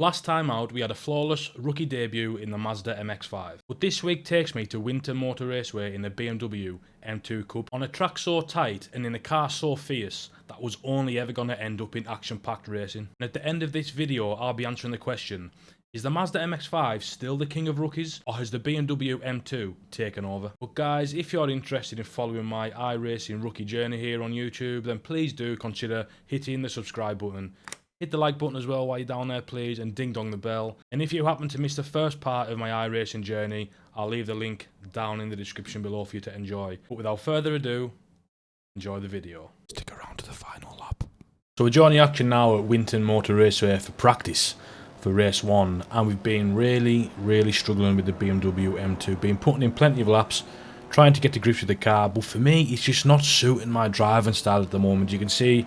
Last time out, we had a flawless rookie debut in the Mazda MX-5, but this week takes me to Winton Motor Raceway in the BMW M2 Cup on a track so tight and in a car so fierce that was only ever going to end up in action-packed racing. And at the end of this video, I'll be answering the question, is the Mazda MX-5 still the king of rookies, or has the BMW M2 taken over? But guys, if you're interested in following my iRacing rookie journey here on YouTube, then please do consider hitting the subscribe button. Hit the like button as well while you're down there, please, and ding dong the bell. And if you happen to miss the first part of my iRacing journey, I'll leave the link down in the description below for you to enjoy. But without further ado, enjoy the video. Stick around to the final lap. So we're joining the action now at Winton Motor Raceway for practice for race 1, and we've been really struggling with the BMW M2. Been putting in plenty of laps, trying to get to grips with the car, but for me, it's just not suiting my driving style at the moment. You can see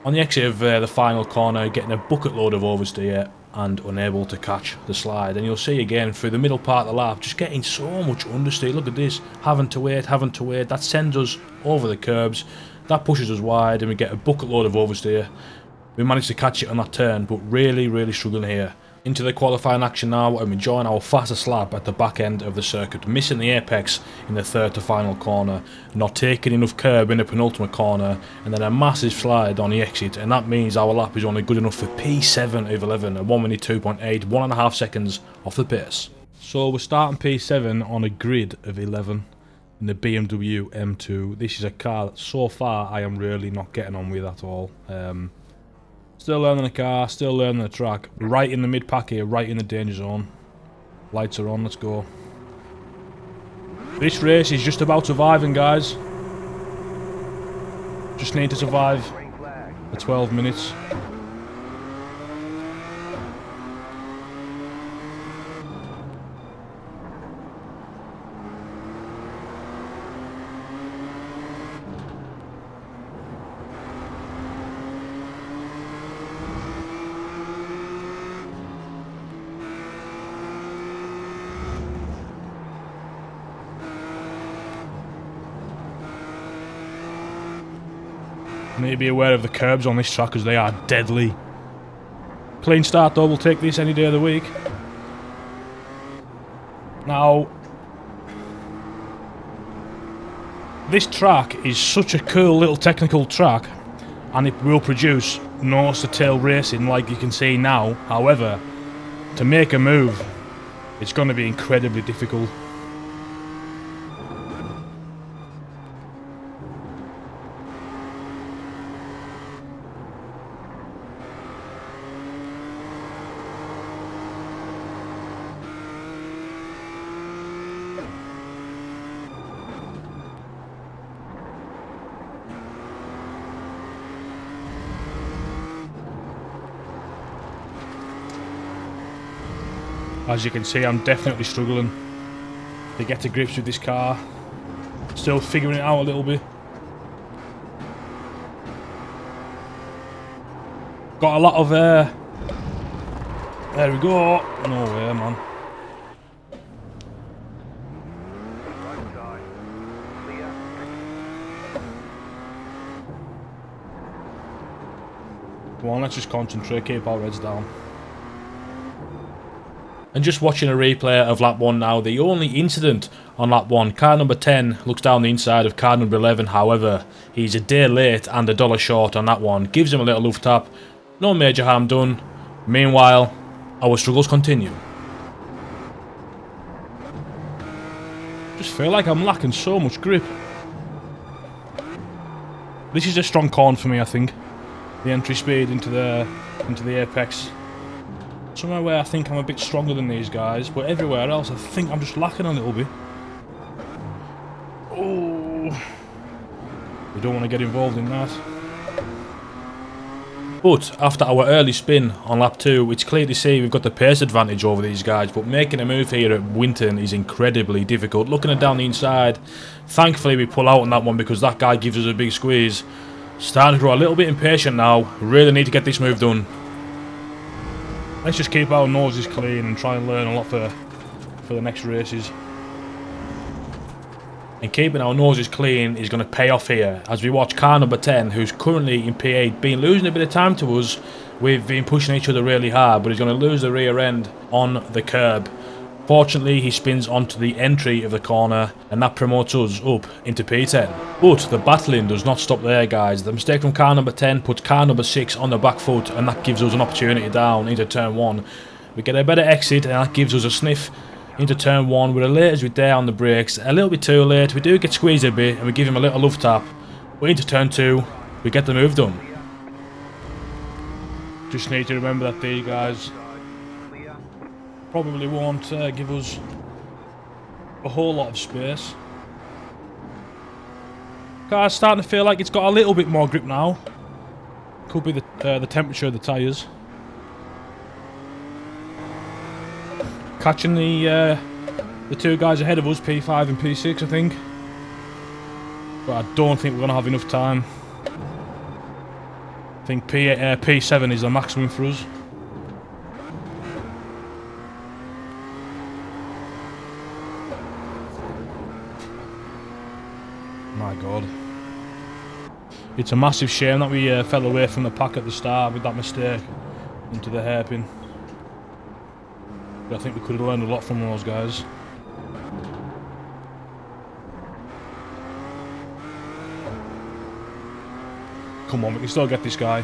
on the exit of the final corner, getting a bucket load of oversteer and unable to catch the slide. And you'll see again through the middle part of the lap, just getting so much understeer. Look at this, having to wait. That sends us over the curbs. That pushes us wide and we get a bucket load of oversteer. We managed to catch it on that turn, but really struggling here. Into the qualifying action now, and we join our fastest lap at the back end of the circuit, missing the apex in the third to final corner, not taking enough curb in the penultimate corner, and then a massive slide on the exit, and that means our lap is only good enough for P7 of 11, at 1 minute 2.8, 1.5 seconds off the pace. So we're starting P7 on a grid of 11 in the BMW M2. This is a car that so far I am really not getting on with at all. Still learning the car, still learning the track. Right in the mid-pack here, right in the danger zone. Lights are on, let's go. This race is just about surviving, guys. Just need to survive for 12 minutes. Need to be aware of the curbs on this track because they are deadly. Clean start though, we'll take this any day of the week. Now, this track is such a cool little technical track and it will produce nose to tail racing like you can see now. However, to make a move, it's going to be incredibly difficult. As you can see, I'm definitely struggling to get to grips with this car. Still figuring it out a little bit. Got a lot of there we go. No way, man. Come on, let's just concentrate, keep our heads down. And just watching a replay of lap 1 now, the only incident on lap 1, car number 10 looks down the inside of car number 11, however, he's a day late and $1 short on that one, gives him a little loof tap, no major harm done. Meanwhile, our struggles continue. Just feel like I'm lacking so much grip. This is a strong corner for me, I think. The entry speed into the apex. Somewhere where I think I'm a bit stronger than these guys, but everywhere else I think I'm just lacking a little bit. Oh, we don't want to get involved in that. But after our early spin on lap 2, it's clear to see we've got the pace advantage over these guys, but making a move here at Winton is incredibly difficult. Looking at down the inside, thankfully we pull out on that one because that guy gives us a big squeeze. Starting to grow a little bit impatient now, really need to get this move done. Let's just keep our noses clean and try and learn a lot for the next races. And keeping our noses clean is going to pay off here as we watch car number 10, who's currently in P8, been losing a bit of time to us, We've been pushing each other really hard, but he's going to lose the rear end on the curb. Fortunately, he spins onto the entry of the corner, and that promotes us up into P10. But the battling does not stop there, guys. The mistake from car number 10 puts car number 6 on the back foot, and that gives us an opportunity down into turn 1. We get a better exit, and that gives us a sniff into turn 1. We're late as we dare on the brakes, a little bit too late. We do get squeezed a bit, and we give him a little love tap. But into turn 2, we get the move done. Just need to remember that these guys probably won't give us a whole lot of space. Car's starting to feel like it's got a little bit more grip now. Could be the temperature of the tyres. Catching the two guys ahead of us, P5 and P6, I think. But I don't think we're going to have enough time. I think P7 is the maximum for us. My God. It's a massive shame that we fell away from the pack at the start with that mistake into the hairpin. But I think we could have learned a lot from those guys. Come on, we can still get this guy. I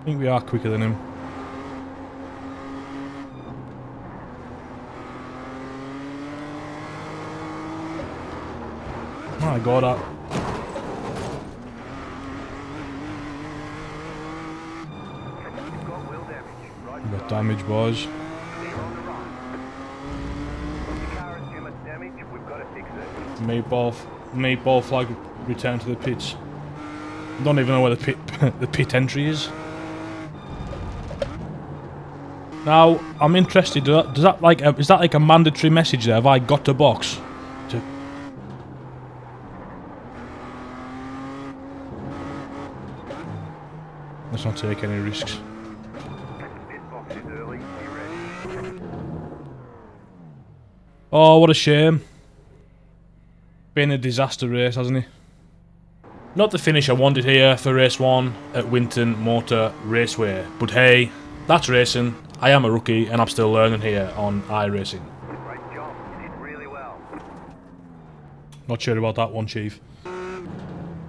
think we are quicker than him. My God, we got damage, boys. Meatball flag return to the pits. I don't even know where the pit entry is. Now I'm interested. Does that like is that like a mandatory message there? Have I got to box? Let's not take any risks. Oh, what a shame. Been a disaster race, hasn't it? Not the finish I wanted here for race 1 at Winton Motor Raceway. But hey, that's racing. I am a rookie and I'm still learning here on iRacing. Great job, you did really well. Not sure about that one, Chief.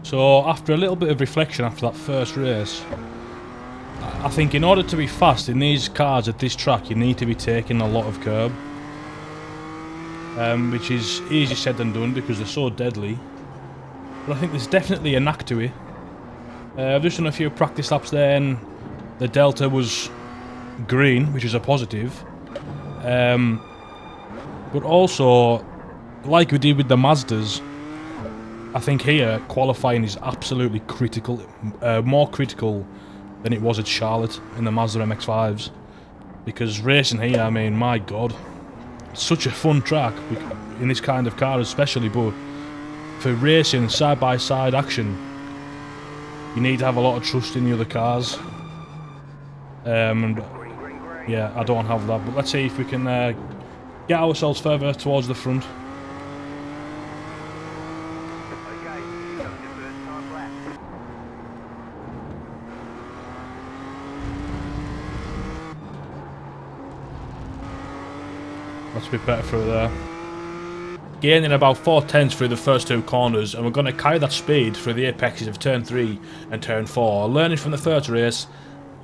So after a little bit of reflection after that first race, I think in order to be fast in these cars at this track, you need to be taking a lot of curb. Which is easier said than done because they're so deadly. But I think there's definitely a knack to it. I've just done a few practice laps there and the delta was green, which is a positive. But also, like we did with the Mazdas, I think here qualifying is absolutely critical. More critical than it was at Charlotte in the Mazda MX-5s. Because racing here, I mean, my God. Such a fun track in this kind of car especially, but for racing side-by-side action you need to have a lot of trust in the other cars, and yeah, I don't have that, but let's see if we can get ourselves further towards the front. That's a bit better through there. Gaining about 4/10 through the first two corners, and we're going to carry that speed through the apexes of turn 3 and turn 4. Learning from the first race,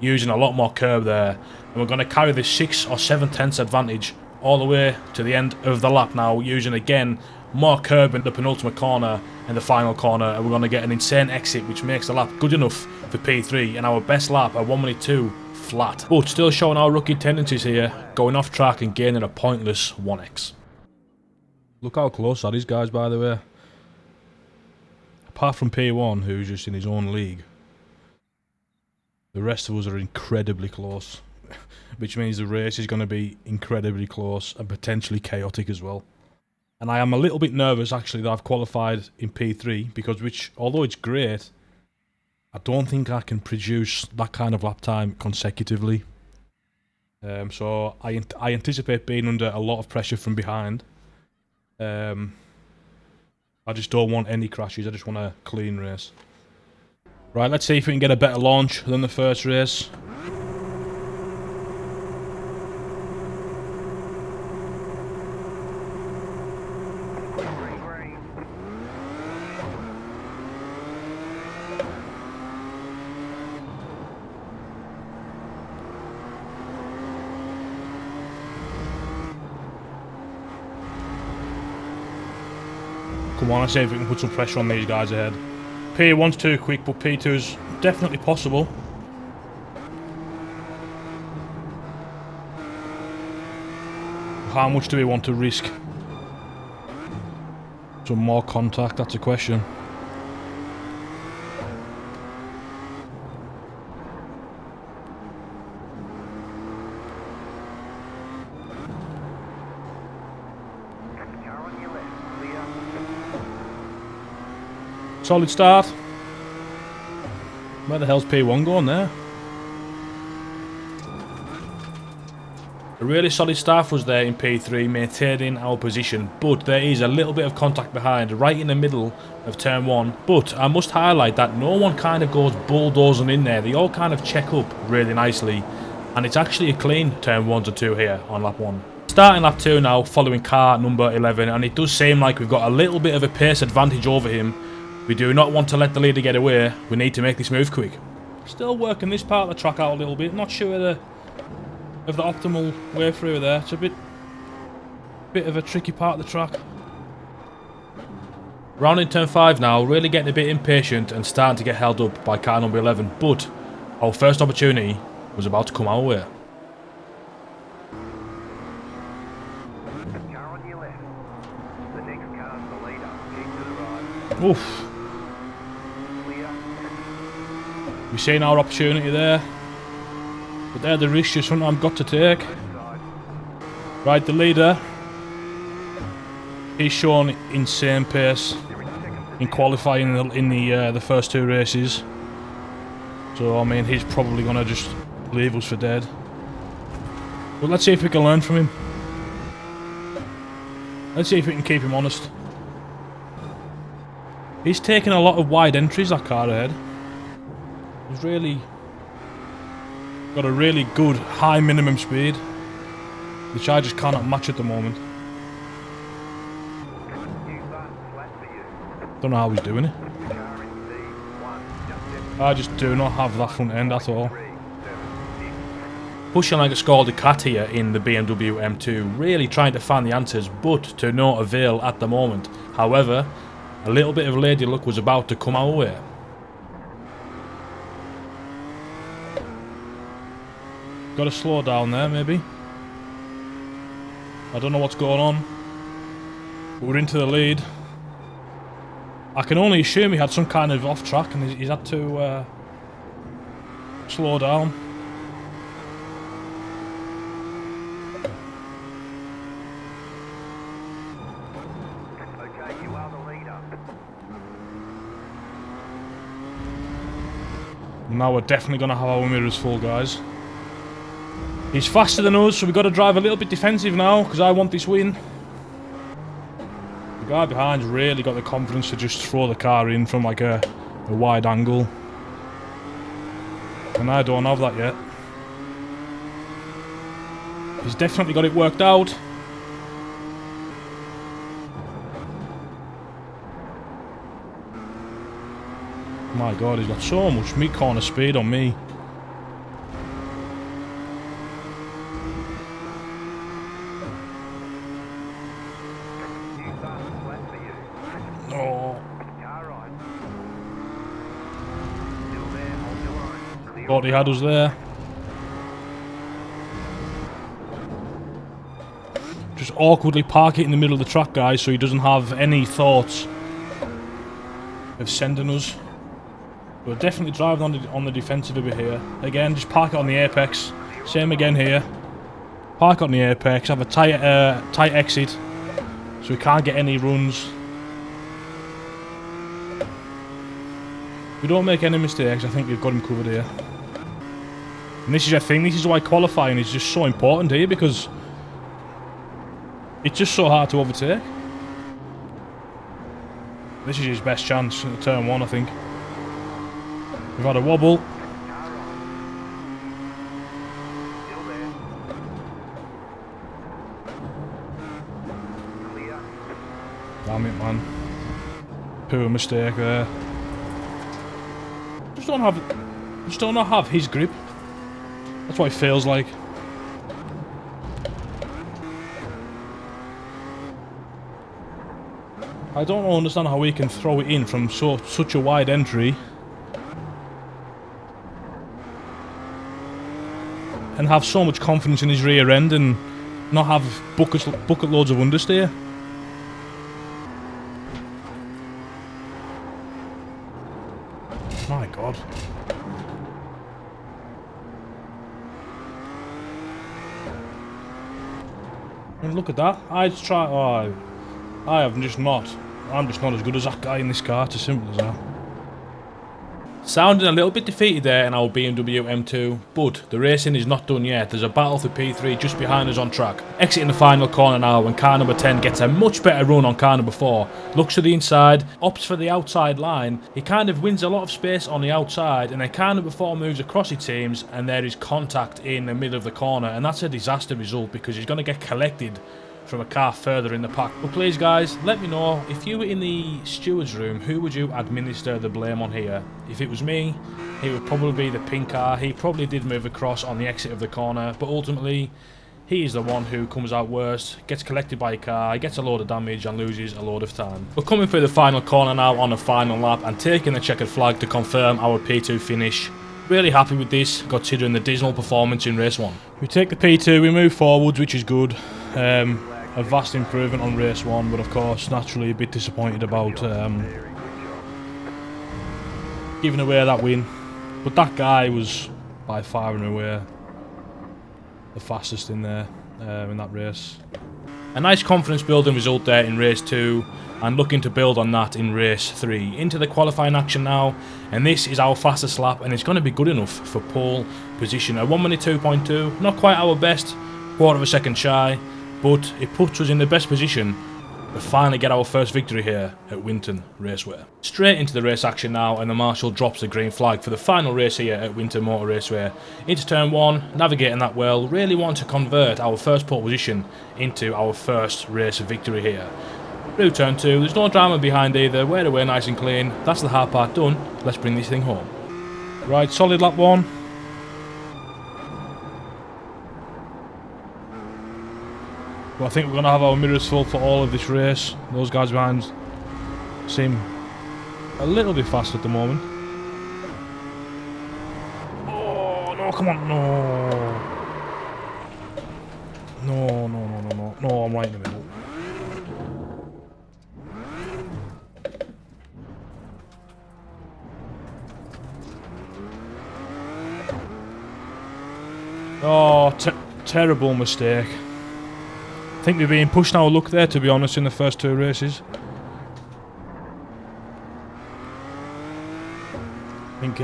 using a lot more curb there, and we're going to carry this 6 or 7/10 advantage all the way to the end of the lap now, using again more curb in the penultimate corner and the final corner, and we're going to get an insane exit which makes the lap good enough for P3, and our best lap at 1:2 flat. But still showing our rookie tendencies here, going off track and gaining a pointless 1x. Look how close that is, guys, by the way. Apart from P1, who's just in his own league, the rest of us are incredibly close. Which means the race is going to be incredibly close and potentially chaotic as well. And I am a little bit nervous, actually, that I've qualified in P3, because although it's great, I don't think I can produce that kind of lap time consecutively. So I anticipate being under a lot of pressure from behind. I just don't want any crashes, I just want a clean race. Right, let's see if we can get a better launch than the first race. Come on, let's see if we can put some pressure on these guys ahead. P1's too quick, but P2's definitely possible. How much do we want to risk? Some more contact, that's a question. Solid start. Where the hell's P1 going there? A really solid start was there in P3, maintaining our position, but there is a little bit of contact behind, right in the middle of turn 1. But I must highlight that no one kind of goes bulldozing in there. They all kind of check up really nicely, and it's actually a clean turn 1 to 2 here on lap 1. Starting lap 2 now, following car number 11, and it does seem like we've got a little bit of a pace advantage over him. We do not want to let the leader get away. We need to make this move quick. Still working this part of the track out a little bit. Not sure of the optimal way through there. It's a bit of a tricky part of the track. Round in turn 5 now, really getting a bit impatient and starting to get held up by car number 11. But our first opportunity was about to come our way. Car on your left. The next car's the leader. Keep to the right. Oof. We've seen our opportunity there, but they're the risks you sometimes got to take. Right, the leader, he's shown insane pace in qualifying in the first 2 races. So I mean, he's probably gonna just leave us for dead. But let's see if we can learn from him. Let's see if we can keep him honest. He's taking a lot of wide entries, that car ahead. He's really got a really good high minimum speed, which I just cannot match at the moment. Don't know how he's doing it. I just do not have that front end at all. Pushing like a scalded cat here in the BMW M2, really trying to find the answers, but to no avail at the moment. However, a little bit of lady luck was about to come our way. Got to slow down there, maybe. I don't know what's going on. But we're into the lead. I can only assume he had some kind of off track and he's had to slow down. Okay, you are the leader. Now we're definitely going to have our mirrors full, guys. He's faster than us, so we've got to drive a little bit defensive now, because I want this win. The guy behind's really got the confidence to just throw the car in from like a wide angle. And I don't have that yet. He's definitely got it worked out. My god, he's got so much mid-corner speed on me. Thought he had us there. Just awkwardly park it in the middle of the track, guys, so he doesn't have any thoughts of sending us. We're definitely driving on the defensive a bit here. Again, just park it on the apex. Same again here. Park on the apex, have a tight exit, so we can't get any runs. If we don't make any mistakes, I think we've got him covered here. And this is the thing, this is why qualifying is just so important here, because it's just so hard to overtake. This is his best chance in turn 1, I think. We've had a wobble. Car on. Still there. Clear. Damn it, man. Poor mistake there. Just don't not have his grip. That's what it feels like. I don't understand how he can throw it in from such a wide entry and have so much confidence in his rear end and not have bucket loads of understeer. My God. I mean, look at that. I just try. Oh, I am just not. I'm just not as good as that guy in this car. It's as simple as that. Sounding a little bit defeated there in our BMW M2, but the racing is not done yet. There's a battle for P3 just behind us on track. Exiting the final corner now when car number 10 gets a much better run on car number 4. Looks to the inside, opts for the outside line. He kind of wins a lot of space on the outside, and then car number 4 moves across his teams, and there is contact in the middle of the corner, and that's a disaster result because he's going to get collected from a car further in the pack. But please guys, let me know, if you were in the steward's room, who would you administer the blame on here? If it was me, it would probably be the pink car. He probably did move across on the exit of the corner, but ultimately he is the one who comes out worst, gets collected by a car, gets a load of damage and loses a load of time. We're coming through the final corner now on the final lap and taking the checkered flag to confirm our P2 finish. Really happy with this, considering the dismal performance in race 1. We take the P2, we move forwards, which is good. A vast improvement on race 1, but of course naturally a bit disappointed about giving away that win. But that guy was by far and away the fastest in there in that race. A nice confidence building result there in race 2, and looking to build on that in race 3. Into the qualifying action now, and this is our fastest lap, and it's going to be good enough for pole position. A 1 minute 2.2, not quite our best, quarter of a second shy, but it puts us in the best position to finally get our first victory here at Winton Raceway. Straight into the race action now, and the marshal drops the green flag for the final race here at Winton Motor Raceway. Into turn 1, navigating that well, really want to convert our first pole position into our first race victory here. Through turn 2, there's no drama behind either, we're away nice and clean, that's the hard part done, let's bring this thing home. Right, solid lap 1. Well, I think we're going to have our mirrors full for all of this race. Those guys behind seem a little bit fast at the moment. Oh, no, come on, no. No, I'm right in the middle. Oh, terrible mistake. I think we're being pushed our luck there, to be honest, in the first 2 races. I think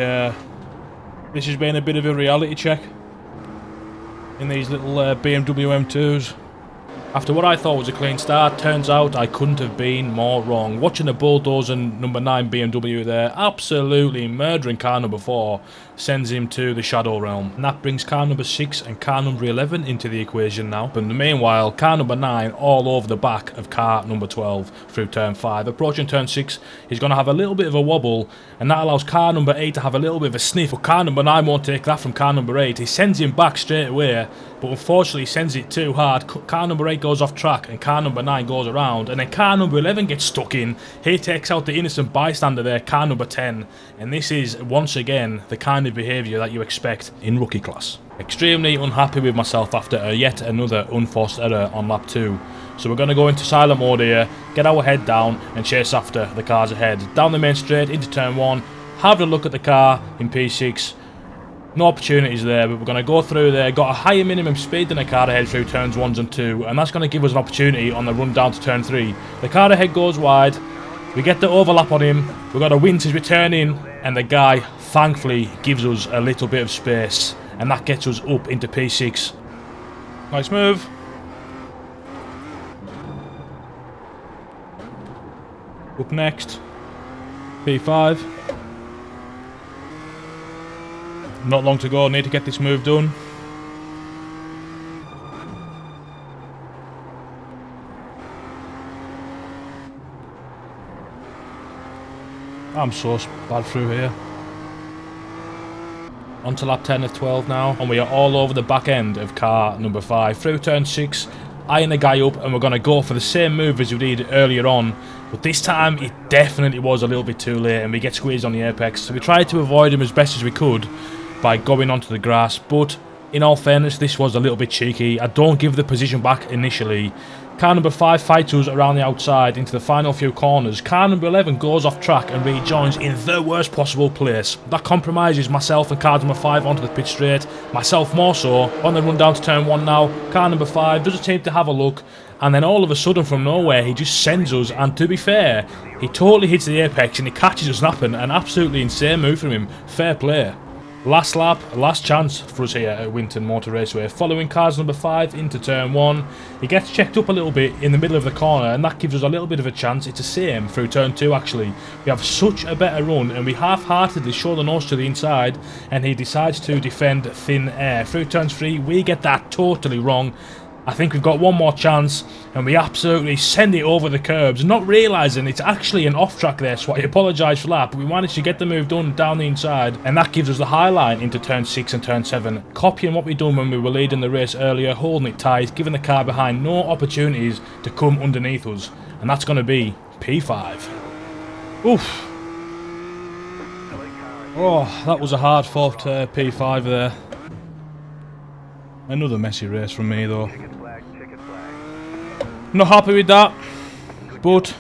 this has been a bit of a reality check in these little BMW M2s. After what I thought was a clean start, turns out I couldn't have been more wrong. Watching the bulldozer number 9 BMW there, absolutely murdering car number 4, sends him to the shadow realm. And that brings car number 6 and car number 11 into the equation now. But meanwhile, car number 9 all over the back of car number 12 through turn 5. Approaching turn 6, he's going to have a little bit of a wobble, and that allows car number 8 to have a little bit of a sniff. But car number 9 won't take that from car number 8. He sends him back straight away, but unfortunately sends it too hard. Car number 8 goes off track and car number 9 goes around, and then car number 11 gets stuck in. He takes out the innocent bystander there, car number 10, and this is once again the kind of behaviour that you expect in rookie class. Extremely unhappy with myself after yet another unforced error on lap 2. So we're going to go into silent mode here, get our head down and chase after the cars ahead. Down the main straight into turn 1, have a look at the car in P6. No opportunities there, but we're going to go through there. Got a higher minimum speed than the car ahead through turns 1 and 2, and that's going to give us an opportunity on the run down to turn 3. The car ahead goes wide, we get the overlap on him, we've got a Winton returning, and the guy thankfully gives us a little bit of space, and that gets us up into P6. Nice move. Up next, P5. Not long to go, need to get this move done. I'm so bad through here. On to lap 10 of 12 now, and we are all over the back end of car number 5. Through turn 6, eyeing the guy up, and we're going to go for the same move as we did earlier on. But this time, it definitely was a little bit too late, and we get squeezed on the apex. So we tried to avoid him as best as we could by going onto the grass, but in all fairness, this was a little bit cheeky. I don't give the position back initially. Car number 5 fights us around the outside into the final few corners. Car number 11 goes off track and rejoins in the worst possible place. That compromises myself and car number 5 onto the pit straight. Myself more so. On the run down to turn 1 now. Car number 5 doesn't seem to have a look. And then all of a sudden from nowhere he just sends us, and to be fair, he totally hits the apex and he catches us napping. An absolutely insane move from him. Fair play. Last lap, last chance for us here at Winton Motor Raceway. Following cars number 5 into turn 1. He gets checked up a little bit in the middle of the corner, and that gives us a little bit of a chance. It's the same through turn 2 actually. We have such a better run, and we half-heartedly show the nose to the inside, and he decides to defend thin air. Through turns 3, we get that totally wrong. I think we've got one more chance, and we absolutely send it over the curbs, not realising it's actually an off-track there, so I apologise for that, but we managed to get the move done down the inside, and that gives us the high line into turn 6 and turn 7, copying what we done when we were leading the race earlier, holding it tight, giving the car behind no opportunities to come underneath us, and that's going to be P5. Oof. Oh, that was a hard fought P5 there. Another messy race from me though. Not happy with that, but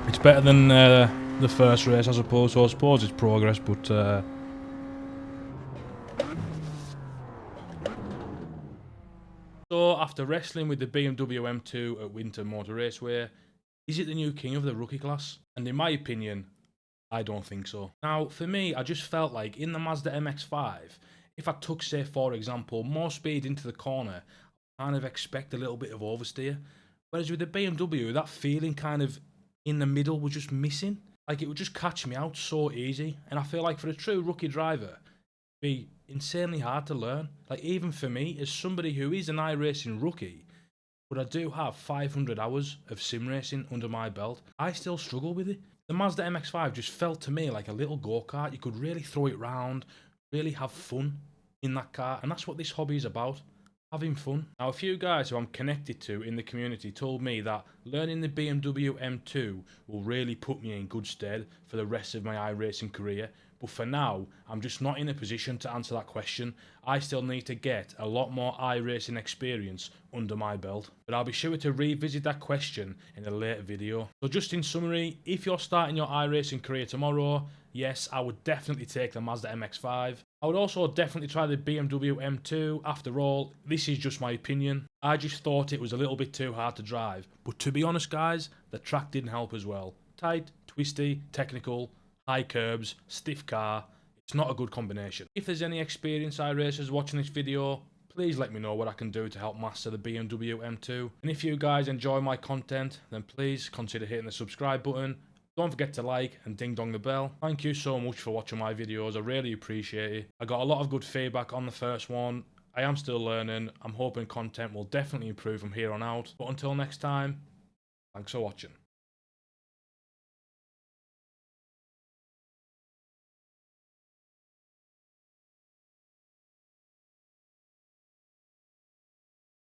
it's better than the first race I suppose, so I suppose it's progress, but So after wrestling with the BMW M2 at Winton Motor Raceway, is it the new king of the rookie class? And in my opinion, I don't think so. Now for me, I just felt like in the Mazda MX-5, if I took, say, for example, more speed into the corner, I kind of expect a little bit of oversteer. Whereas with the BMW, that feeling kind of in the middle was just missing. Like, it would just catch me out so easy. And I feel like for a true rookie driver, it'd be insanely hard to learn. Like, even for me, as somebody who is an iRacing rookie, but I do have 500 hours of sim racing under my belt, I still struggle with it. The Mazda MX-5 just felt to me like a little go-kart. You could really throw it round, really have fun in that car, and that's what this hobby is about, having fun. Now a few guys who I'm connected to in the community told me that learning the BMW M2 will really put me in good stead for the rest of my iRacing career, but for now I'm just not in a position to answer that question. I still need to get a lot more iRacing experience under my belt, but I'll be sure to revisit that question in a later video. So just in summary, if you're starting your iRacing career tomorrow, yes, I would definitely take the Mazda MX-5. I would also definitely try the BMW M2. After all, this is just my opinion. I just thought it was a little bit too hard to drive. But to be honest guys, the track didn't help as well. Tight, twisty, technical, high curbs, stiff car. It's not a good combination. If there's any experienced iRacers watching this video, please let me know what I can do to help master the BMW M2. And if you guys enjoy my content, then please consider hitting the subscribe button. Don't forget to like and ding dong the bell. Thank you so much for watching my videos, I really appreciate it. I got a lot of good feedback on the first one. I am still learning. I'm hoping content will definitely improve from here on out. But until next time, thanks for watching.